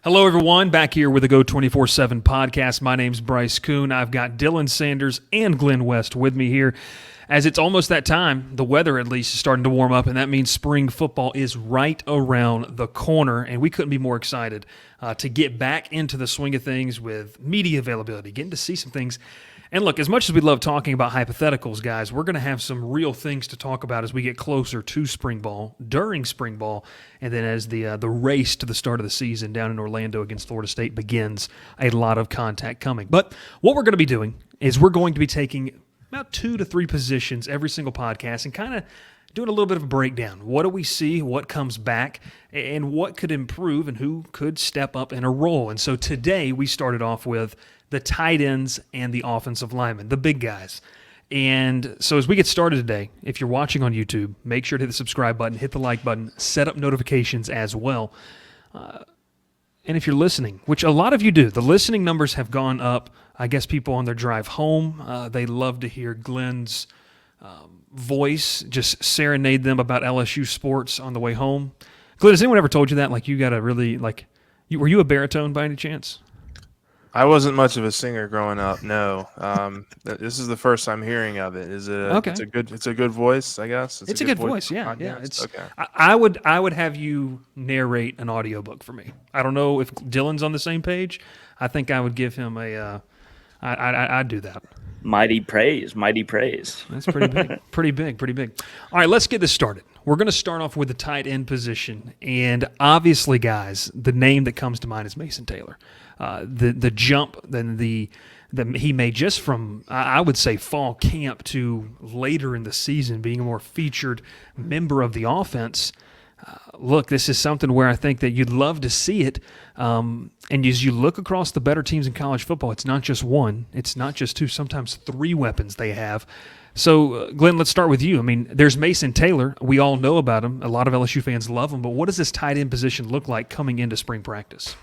Hello, everyone. Back here with the Go 24/7 podcast. My name's Bryce Kuhn. I've got Dylan Sanders and Glenn West with me here. As it's almost that time, the weather at least is starting to warm up, and that means spring football is right around the corner, and we couldn't be more excited to get back into the swing of things with media availability, getting to see some things. And look, as much as we love talking about hypotheticals, guys, we're going to have some real things to talk about as we get closer to spring ball, during spring ball, and then as the race to the start of the season down in Orlando against Florida State begins, a lot of contact coming. But what we're going to be doing is we're going to be taking about 2 to 3 positions every single podcast and kind of doing a little bit of a breakdown. What do we see? What comes back? And what could improve? And who could step up in a role? And so today we started off with the tight ends and the offensive linemen, the big guys. And so as we get started today, if you're watching on YouTube, make sure to hit the subscribe button, hit the like button, set up notifications as well. And if you're listening, which a lot of you do, the listening numbers have gone up. I guess people on their drive home, they love to hear Glenn's voice, just serenade them about LSU sports on the way home. Glenn, has anyone ever told you that? Like, you got to really, like, were you a baritone by any chance? I wasn't much of a singer growing up. No, this is the first time hearing of it. Is it? Okay. It's a good voice, I guess. It's a good voice. Yeah. It's okay. I would have you narrate an audiobook for me. I don't know if Dylan's on the same page. I think I would give him I'd do that. Mighty praise, mighty praise. That's pretty big, pretty big. All right, let's get this started. We're going to start off with the tight end position, and obviously, guys, the name that comes to mind is Mason Taylor. The jump, then he made just from, I would say, fall camp to later in the season, being a more featured member of the offense. Look, this is something where I think that you'd love to see it. And as you look across the better teams in college football, it's not just one, it's not just two, sometimes 3 weapons they have. So, Glenn, let's start with you. I mean, there's Mason Taylor. We all know about him. A lot of LSU fans love him. But what does this tight end position look like coming into spring practice?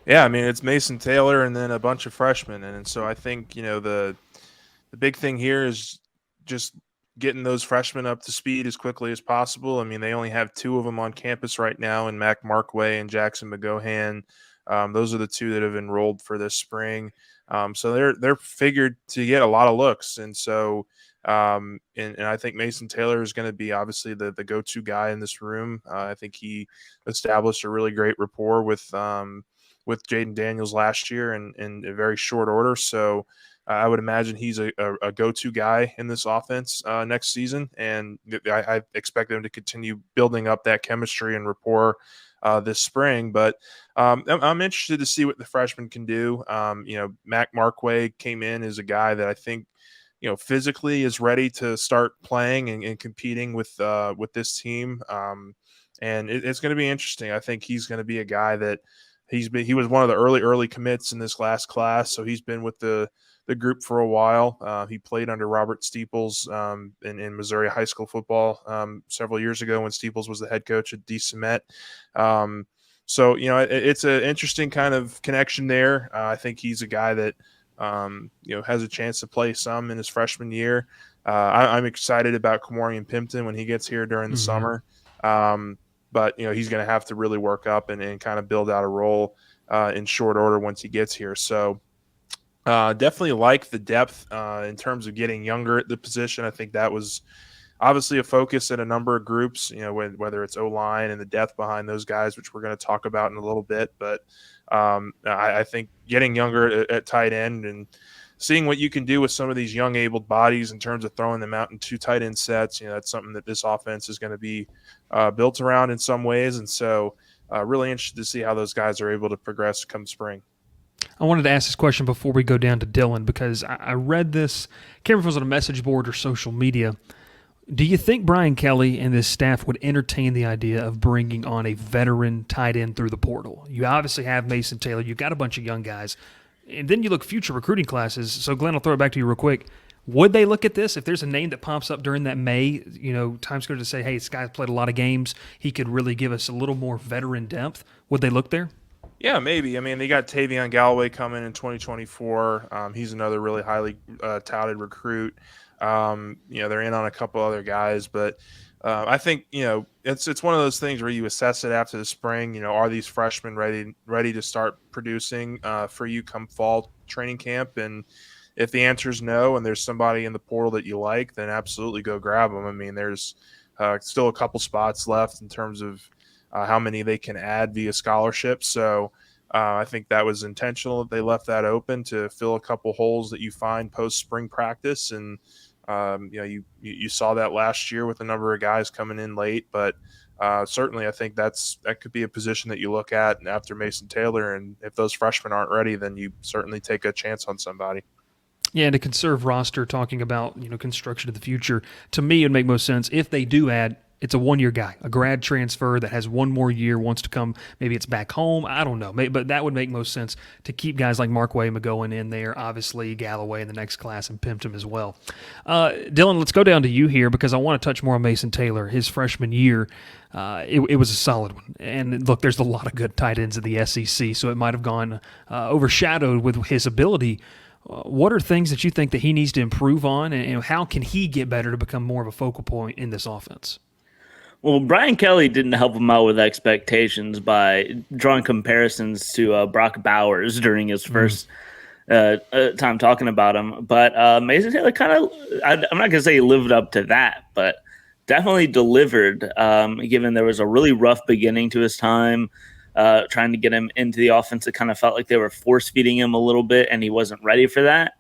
Yeah, I mean, it's Mason Taylor and then a bunch of freshmen. And so I think, the big thing here is just getting those freshmen up to speed as quickly as possible. I mean, they only have 2 of them on campus right now, in Mac Markway and Jackson McGohan. Those are the 2 that have enrolled for this spring. So they're figured to get a lot of looks. And so and I think Mason Taylor is going to be obviously the go-to guy in this room. I think he established a really great rapport with Jaden Daniels last year in a very short order. So I would imagine he's a go-to guy in this offense next season, and I expect them to continue building up that chemistry and rapport this spring. But I'm interested to see what the freshmen can do. Mac Markway came in as a guy that I think, physically is ready to start playing and competing with this team. And it's going to be interesting. I think he's going to be a guy that he was one of the early commits in this last class. So he's been with the group for a while. He played under Robert Steeples in Missouri high school football several years ago when Steeples was the head coach at D-Cemet. So, it's an interesting kind of connection there. I think he's a guy that, has a chance to play some in his freshman year. I'm excited about Kamorian Pimpton when he gets here during the summer. But, he's going to have to really work up and kind of build out a role in short order once he gets here. So definitely like the depth in terms of getting younger at the position. I think that was obviously a focus at a number of groups, whether it's O-line and the depth behind those guys, which we're going to talk about in a little bit. But I think getting younger at tight end and seeing what you can do with some of these young abled bodies in terms of throwing them out in 2 tight end sets, that's something that this offense is going to be built around in some ways. And so really interested to see how those guys are able to progress come spring. I wanted to ask this question before we go down to Dylan because I read this, can't remember if it was on a message board or social media. Do you think Brian Kelly and his staff would entertain the idea of bringing on a veteran tight end through the portal? You obviously have Mason Taylor. You've got a bunch of young guys. And then you look future recruiting classes. So, Glenn, I'll throw it back to you real quick. Would they look at this if there's a name that pops up during that May, time schedule to say, hey, this guy's played a lot of games. He could really give us a little more veteran depth. Would they look there? Yeah, maybe. I mean, they got Tavion Galloway coming in 2024. He's another really highly touted recruit. They're in on a couple other guys, but I think, it's one of those things where you assess it after the spring. Are these freshmen ready to start producing for you come fall training camp? And if the answer is no, and there's somebody in the portal that you like, then absolutely go grab them. I mean, there's still a couple spots left in terms of how many they can add via scholarship. So I think that was intentional that they left that open to fill a couple holes that you find post spring practice. And you saw that last year with a number of guys coming in late, but certainly I think that could be a position that you look at after Mason Taylor. And if those freshmen aren't ready, then you certainly take a chance on somebody. Yeah, and a conserve roster, talking about construction of the future, to me it would make most sense if they do add. It's a one-year guy, a grad transfer that has one more year, wants to come. Maybe it's back home. I don't know, but that would make most sense to keep guys like Markway McGowan in there. Obviously, Galloway in the next class and Pimpton as well. Dylan, let's go down to you here because I want to touch more on Mason Taylor. His freshman year, it was a solid one. And look, there's a lot of good tight ends in the SEC, so it might have gone overshadowed with his ability. What are things that you think that he needs to improve on, and how can he get better to become more of a focal point in this offense? Well, Brian Kelly didn't help him out with expectations by drawing comparisons to Brock Bowers during his first time talking about him. But Mason Taylor kind of, I'm not going to say he lived up to that, but definitely delivered, given there was a really rough beginning to his time. Trying to get him into the offense, it kind of felt like they were force-feeding him a little bit, and he wasn't ready for that.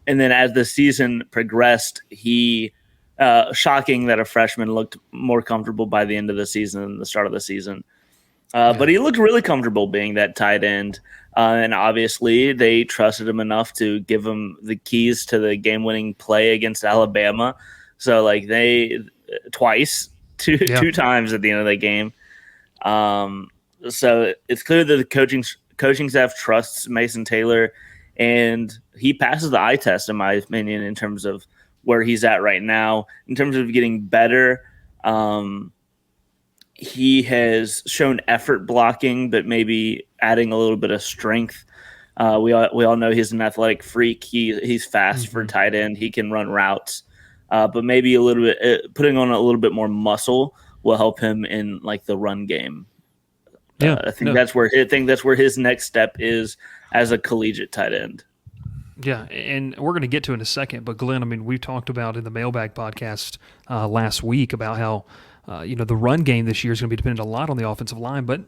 And then as the season progressed, shocking that a freshman looked more comfortable by the end of the season than the start of the season. But he looked really comfortable being that tight end. And obviously they trusted him enough to give him the keys to the game-winning play against Alabama. So they two times at the end of the game. So it's clear that the coaching staff trusts Mason Taylor, and he passes the eye test, in my opinion, in terms of where he's at right now. In terms of getting better, he has shown effort blocking, but maybe adding a little bit of strength. We all know he's an athletic freak. He's fast for tight end. He can run routes, but maybe a little bit putting on a little bit more muscle will help him in the run game. Yeah, I think that's where his next step is as a collegiate tight end. Yeah, and we're going to get to it in a second. But Glenn, I mean, we talked about in the Mailbag podcast last week about how the run game this year is going to be dependent a lot on the offensive line. But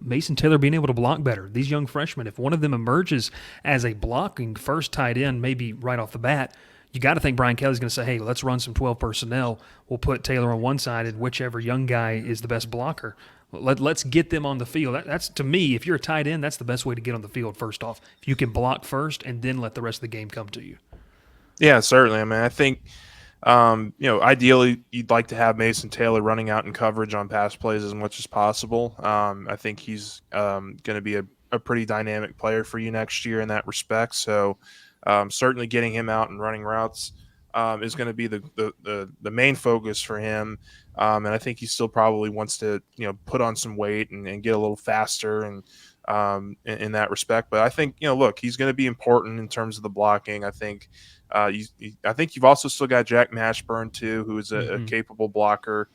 Mason Taylor being able to block better. These young freshmen, if one of them emerges as a blocking first tight end, maybe right off the bat, you got to think Brian Kelly's going to say, hey, let's run some 12 personnel. We'll put Taylor on one side, and whichever young guy is the best blocker, let's get them on the field. That's, to me, if you're a tight end, that's the best way to get on the field first off. If you can block first and then let the rest of the game come to you. Yeah, certainly. I mean, I think, ideally you'd like to have Mason Taylor running out in coverage on pass plays as much as possible. I think he's going to be a pretty dynamic player for you next year in that respect. So certainly getting him out and running routes is going to be the main focus for him. And I think he still probably wants to, put on some weight and get a little faster and in that respect. But I think, look, he's going to be important in terms of the blocking. I think you've also still got Jack Mashburn too, who is a capable blocker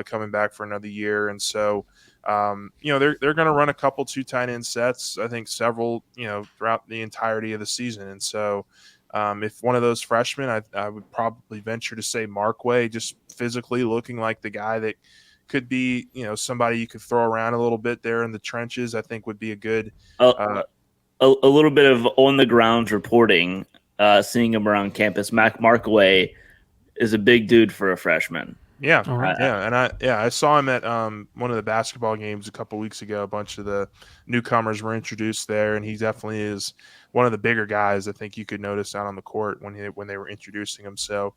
coming back for another year. And so, they're going to run a couple 2 tight end sets, I think several, throughout the entirety of the season. And so, if one of those freshmen, I would probably venture to say Markway, just physically looking like the guy that could be, somebody you could throw around a little bit there in the trenches, I think would be a good a little bit of on the ground reporting, seeing him around campus. Mac Markway is a big dude for a freshman. Yeah. All right. And I saw him at one of the basketball games a couple weeks ago. A bunch of the newcomers were introduced there, and he definitely is one of the bigger guys I think you could notice out on the court when they were introducing him. So,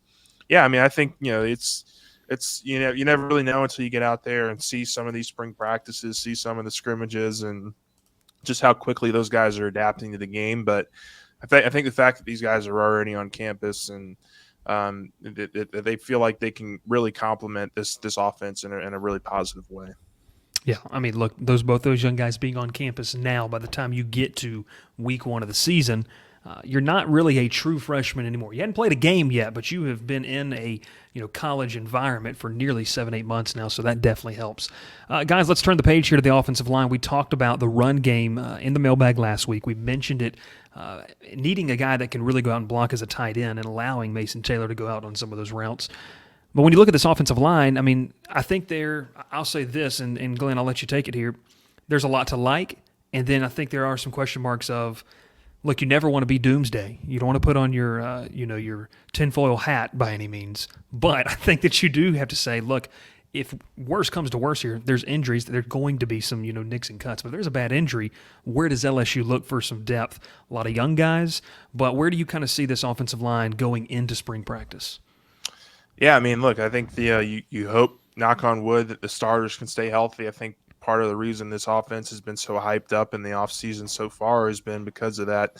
yeah, I mean, I think, it's you never really know until you get out there and see some of these spring practices, see some of the scrimmages, and just how quickly those guys are adapting to the game. But I think the fact that these guys are already on campus and they feel like they can really complement this offense in a really positive way. Yeah, I mean, look, both those young guys being on campus now, by the time you get to week 1 of the season, you're not really a true freshman anymore. You hadn't played a game yet, but you have been in a college environment for nearly 7-8 months now, so that definitely helps. Guys, let's turn the page here to the offensive line. We talked about the run game in the mailbag last week. We mentioned it needing a guy that can really go out and block as a tight end and allowing Mason Taylor to go out on some of those routes. But when you look at this offensive line, I mean, I think I'll say this, and Glenn, I'll let you take it here. There's a lot to like, and then I think there are some question marks of, look, you never want to be doomsday. You don't want to put on your, your tinfoil hat by any means. But I think that you do have to say, look, if worse comes to worse here, there's injuries. There's going to be some, nicks and cuts. But if there's a bad injury, where does LSU look for some depth? A lot of young guys. But where do you kind of see this offensive line going into spring practice? Yeah, I mean, look, I think you hope, knock on wood, that the starters can stay healthy. I think part of the reason this offense has been so hyped up in the offseason so far has been because of that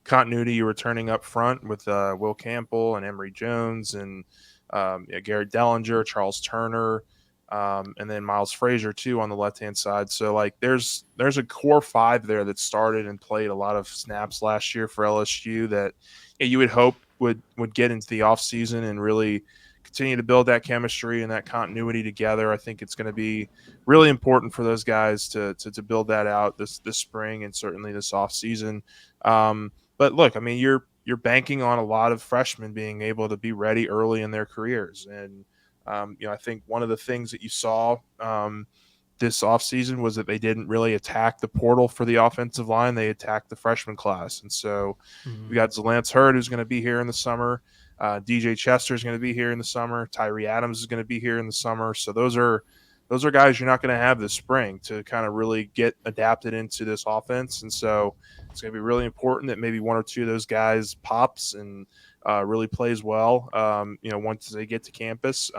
continuity returning up front with Will Campbell and Emory Jones and Garrett Dellinger, Charles Turner, and then Miles Frazier too on the left-hand side. So like there's a core five there that started and played a lot of snaps last year for LSU that you would hope would get into the offseason and really continue to build that chemistry and that continuity together. I think it's going to be really important for those guys to build that out this spring and certainly this offseason. But look, I mean, you're banking on a lot of freshmen being able to be ready early in their careers. And, I think one of the things that you saw this offseason was that they didn't really attack the portal for the offensive line. They attacked the freshman class. And so we got Zalance Hurd, who's going to be here in the summer. DJ Chester is going to be here in the summer. Tyree Adams is going to be here in the summer. So those are guys you're not going to have this spring to kind of really get adapted into this offense. And so it's going to be really important that maybe one or two of those guys pops and really plays well, once they get to campus.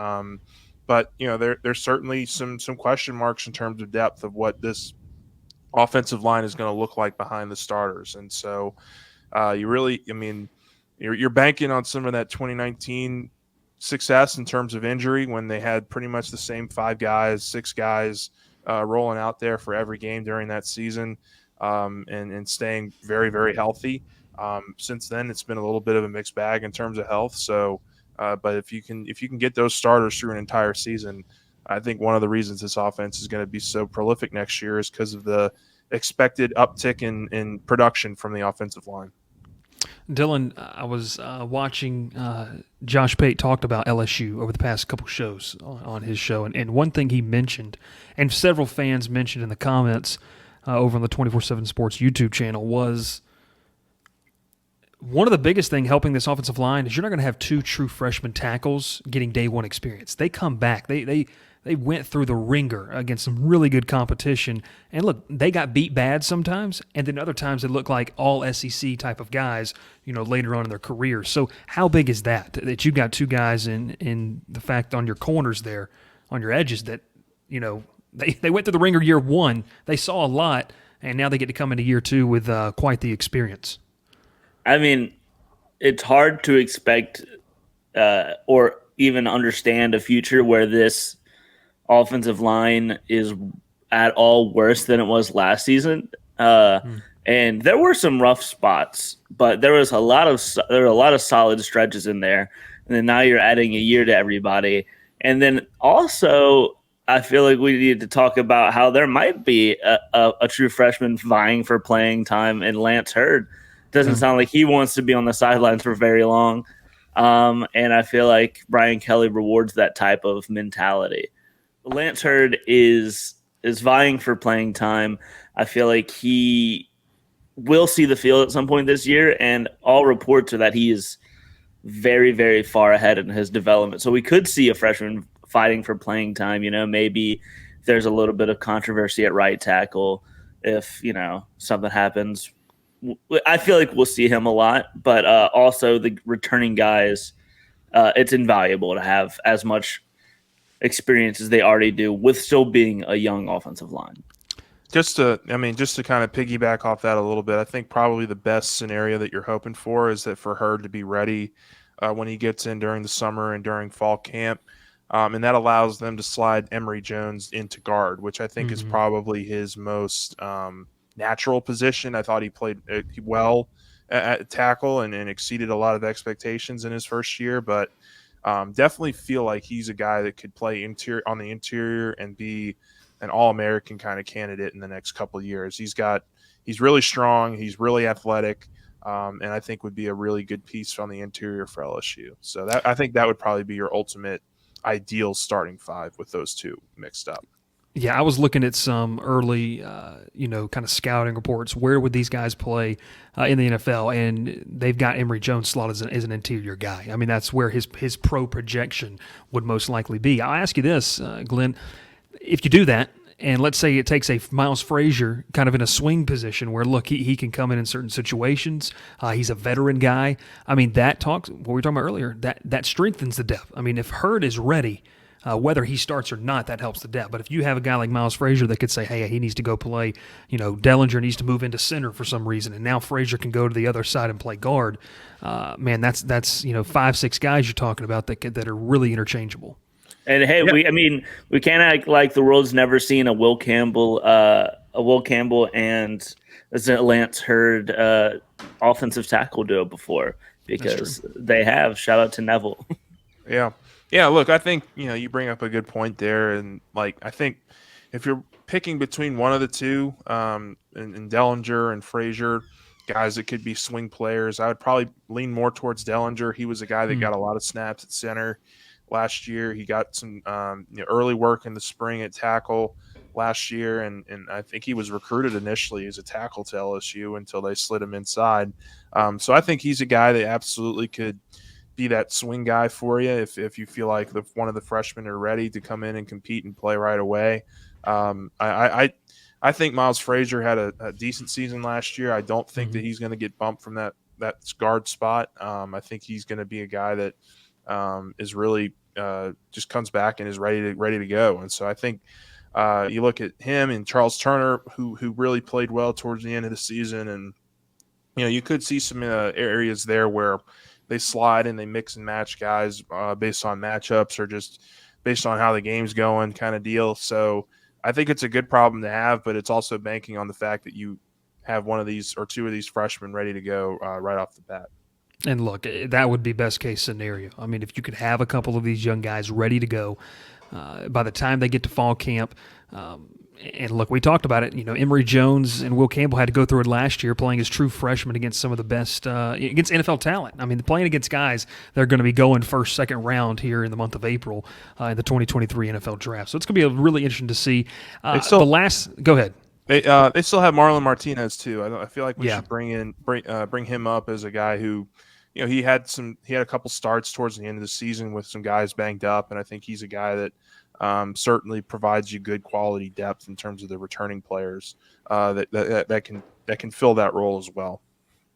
But there's certainly some question marks in terms of depth of what this offensive line is going to look like behind the starters. And so you're banking on some of that 2019 success in terms of injury when they had pretty much the same 6 guys rolling out there for every game during that season, and staying very, very healthy. Since then, it's been a little bit of a mixed bag in terms of health. So, but if you can get those starters through an entire season, I think one of the reasons this offense is going to be so prolific next year is because of the expected uptick in production from the offensive line. Dylan, I was watching Josh Pate talked about LSU over the past couple shows on his show, and one thing he mentioned, and several fans mentioned in the comments over on the 24/7 Sports YouTube channel, was one of the biggest thing helping this offensive line is you're not going to have 2 true freshman tackles getting day one experience. They come back. They went through the ringer against some really good competition. And look, they got beat bad sometimes, and then other times they look like all SEC type of guys, later on in their careers. So how big is that you've got 2 guys in the fact on your corners there, on your edges that, they went through the ringer year 1. They saw a lot, and now they get to come into year 2 with quite the experience. I mean, it's hard to expect or even understand a future where this offensive line is at all worse than it was last season. And there were some rough spots, but there were a lot of solid stretches in there. And then now you're adding a year to everybody. And then also, I feel like we need to talk about how there might be a true freshman vying for playing time in Lance Hurd. Doesn't sound like he wants to be on the sidelines for very long. And I feel like Brian Kelly rewards that type of mentality. Lance Hurd is vying for playing time. I feel like he will see the field at some point this year, and all reports are that he is very, very far ahead in his development. So we could see a freshman fighting for playing time. Maybe there's a little bit of controversy at right tackle if, something happens. I feel like we'll see him a lot, but also the returning guys, it's invaluable to have as much experience as they already do with still being a young offensive line. Just to kind of piggyback off that a little bit, I think probably the best scenario that you're hoping for is that for Hurd to be ready when he gets in during the summer and during fall camp. And that allows them to slide Emory Jones into guard, which I think is probably his most natural position. I thought he played well at tackle and exceeded a lot of expectations in his first year, but definitely feel like he's a guy that could play on the interior and be an All-American kind of candidate in the next couple of years. He's really strong. He's really athletic. And I think would be a really good piece on the interior for LSU. So I think that would probably be your ultimate ideal starting five with those two mixed up. Yeah, I was looking at some early, kind of scouting reports. Where would these guys play in the NFL? And they've got Emory Jones slotted as an interior guy. I mean, that's where his pro projection would most likely be. I'll ask you this, Glenn. If you do that, and let's say it takes a Miles Frazier kind of in a swing position where, look, he can come in certain situations. He's a veteran guy. I mean, that talks, what we were talking about earlier, that strengthens the depth. I mean, if Hurd is ready, whether he starts or not, that helps the depth. But if you have a guy like Miles Frazier that could say, hey, he needs to go play, Dellinger needs to move into center for some reason, and now Frazier can go to the other side and play guard, man, that's 5-6 guys you're talking about that are really interchangeable. And hey, we can't act like the world's never seen a Will Campbell and Lance Hurd offensive tackle duo before, because they have. Shout out to Neville. Yeah. Look, I think you bring up a good point there, and I think if you're picking between one of the two, and Dellinger and Frazier, guys that could be swing players, I would probably lean more towards Dellinger. He was a guy that got a lot of snaps at center last year. He got some early work in the spring at tackle last year, and I think he was recruited initially as a tackle to LSU until they slid him inside. So I think he's a guy that absolutely could be that swing guy for you if you feel like one of the freshmen are ready to come in and compete and play right away. I think Miles Frazier had a decent season last year. I don't think that he's going to get bumped from that guard spot. I think he's going to be a guy that is really just comes back and is ready to go. And so I think you look at him and Charles Turner, who really played well towards the end of the season, and you could see some areas there where they slide and they mix and match guys based on matchups or just based on how the game's going, kind of deal. So I think it's a good problem to have, but it's also banking on the fact that you have one of these or two of these freshmen ready to go right off the bat. And look, that would be best case scenario. I mean, if you could have a couple of these young guys ready to go by the time they get to fall camp. And look, we talked about it. Emory Jones and Will Campbell had to go through it last year, playing as true freshmen against some of the best against NFL talent. I mean, playing against guys that are going to be going first, second round here in the month of April in the 2023 NFL Draft. So it's going to be really interesting to see. Go ahead. They still have Marlon Martinez too. I feel like we should bring him up as a guy who, he had a couple starts towards the end of the season with some guys banged up, and I think he's a guy that certainly provides you good quality depth in terms of the returning players that can fill that role as well.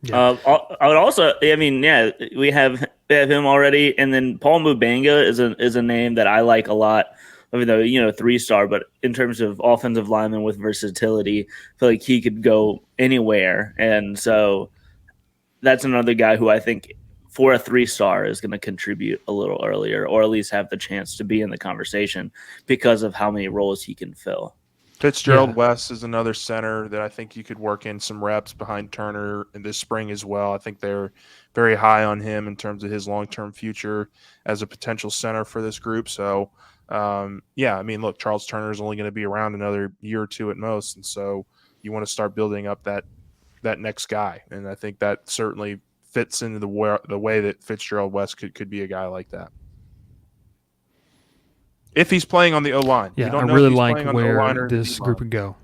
Yeah. I would also, we have him already, and then Paul Mubanga is a name that I like a lot. Even though 3-star, but in terms of offensive lineman with versatility, I feel like he could go anywhere, and so that's another guy who I think for a 3-star is going to contribute a little earlier, or at least have the chance to be in the conversation because of how many roles he can fill. Fitzgerald West is another center that I think you could work in some reps behind Turner in this spring as well. I think they're very high on him in terms of his long-term future as a potential center for this group. So, look, Charles Turner is only going to be around another year or two at most, and so you want to start building up that next guy. And I think that certainly fits into the way that Fitzgerald West could be a guy like that. If he's playing on the O-line. Yeah, I really like where this group would go.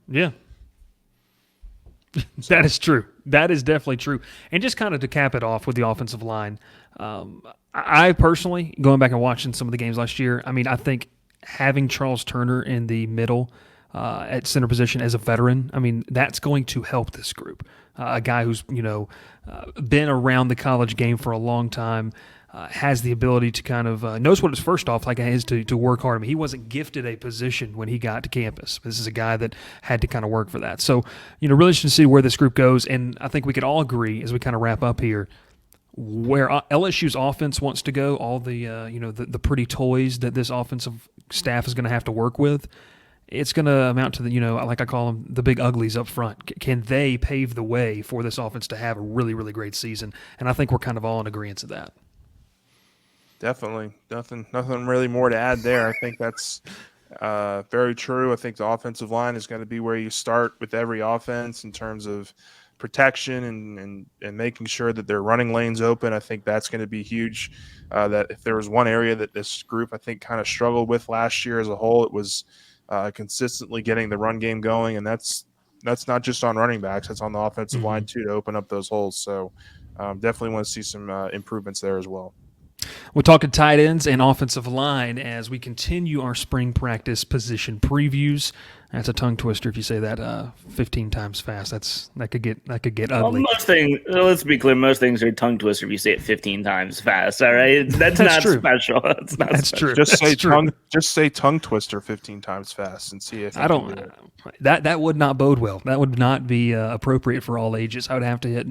Yeah. That is true. That is definitely true. And just kind of to cap it off with the offensive line, I personally, going back and watching some of the games last year, I think having Charles Turner in the middle at center position as a veteran, that's going to help this group. A guy who's, been around the college game for a long time, has the ability to kind of knows what it's first off like it is to work hard. He wasn't gifted a position when he got to campus. This is a guy that had to kind of work for that. So, really interesting to see where this group goes. And I think we could all agree as we kind of wrap up here where LSU's offense wants to go, all the the pretty toys that this offensive staff is going to have to work with. it's going to amount to the, like I call them, the big uglies up front. Can they pave the way for this offense to have a really, really great season? And I think we're kind of all in agreement of that. Definitely. Nothing really more to add there. I think that's very true. I think the offensive line is going to be where you start with every offense in terms of protection and making sure that their running lanes open. I think that's going to be huge. That if there was one area that this group I think kind of struggled with last year as a whole, it was consistently getting the run game going, and that's not just on running backs; that's on the offensive line too to open up those holes. So definitely want to see some improvements there as well. We're talking tight ends and offensive line as we continue our spring practice position previews. That's a tongue twister if you say that 15 times fast. That could get ugly. Most things, let's be clear, most things are tongue twister if you say it 15 times fast. All right, that's not true. special. That's true. Just say tongue twister 15 times fast and see if I don't. do it. That would not bode well. That would not be appropriate for all ages. I would have to hit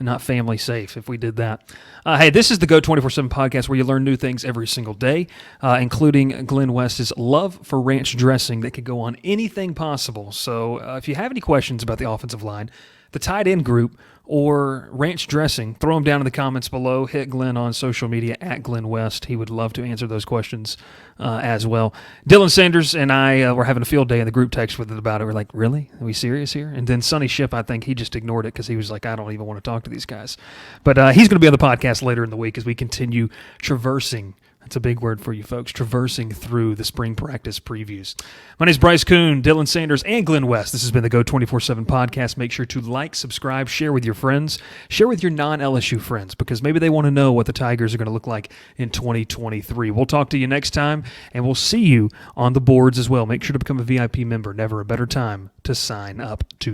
not family safe if we did that. Hey, this is the Go 24/7 podcast where you learn new things every single day, including Glenn West's love for ranch dressing that could go on anything possible. So if you have any questions about the offensive line, the tight end group, or ranch dressing, throw them down in the comments below. Hit Glenn on social media at Glenn West. He would love to answer those questions as well. Dylan Sanders and I were having a field day in the group text with it about it. We're like, really? Are we serious here? And then Sonny Ship, I think he just ignored it because he was like, I don't even want to talk to these guys. But he's going to be on the podcast later in the week as we continue traversing. That's a big word for you folks, traversing through the spring practice previews. My name is Bryce Kuhn, Dylan Sanders, and Glenn West. This has been the Go 24/7 podcast. Make sure to like, subscribe, share with your friends, share with your non-LSU friends, because maybe they want to know what the Tigers are going to look like in 2023. We'll talk to you next time, and we'll see you on the boards as well. Make sure to become a VIP member. Never a better time to sign up to